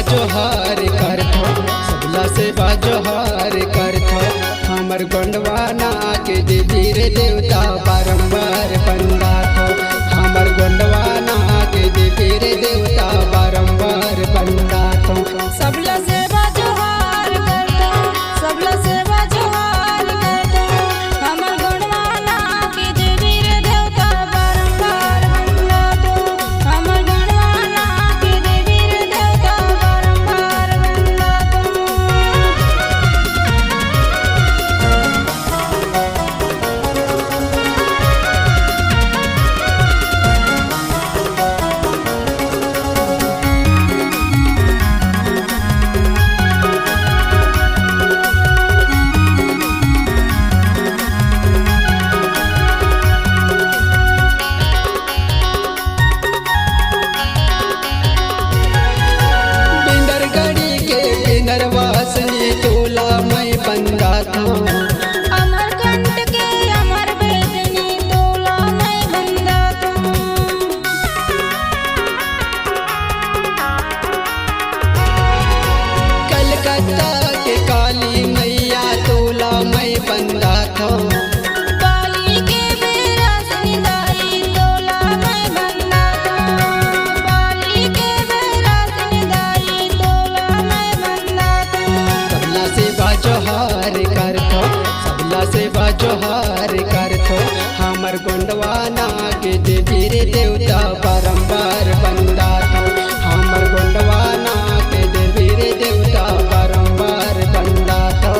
जोहार करथो, सबला सेवा जोहार करथो। हमर गोंडवाना के धीरे देवता बारंबार बंदाथो, हमर गोंडवाना के धीरे देवता बारंबार बंदाथो। सबला सेवा जोहार करतो, सबला सेवा जोहार करतो। हमर गोंडवाना के वीर देवता बारंबार बंदातो, हमर गोंडवाना के वीर देवता बारंबार बंदातो। वासनी तोला मैं बंदाथो, अमरकंट के अमर वेदनी तोला मैं बंदातो। कलकत्ता के काली मैया तोला मैं बंदाथो, बाली के बेरासनी दाई तोला मैं बंदातो, बाली के बेरासनी दाई तोला मैं बंदातो। सबला सेवा जोहार करथो, सबला सेवा जोहार करथो। हमर गोंडवाना के धीरे देवता बारंबार बंदाथो, हमर गोंडवाना के धीरे देवता बारंबार बंदाथो।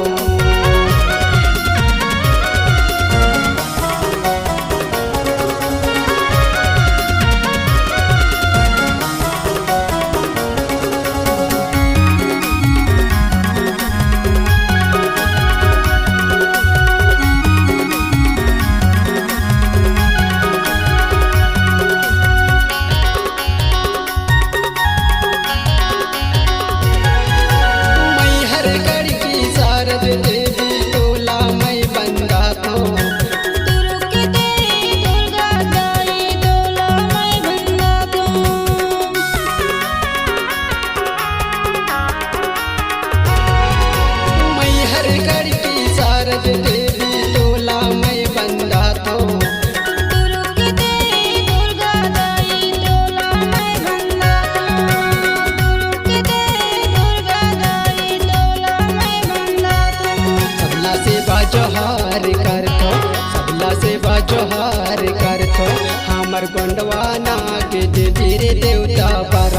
देवी तोला मैं बंदाथो, दुर्ग के देवी दुर्गा दाई तोला मैं बंदातो। मैहर गढ़ की शारद देवी तोला मैं बंदाथो, दुर्ग के देवी दुर्गा दाई तोला मैं बंदातो, दुर्ग के देवी दुर्गा दाई तोला मैं बंदातो। सबला सेवा जोहार करथो, सबला सेवा जोहार करथो। हमर गोंडवाना के धीरे देवता बार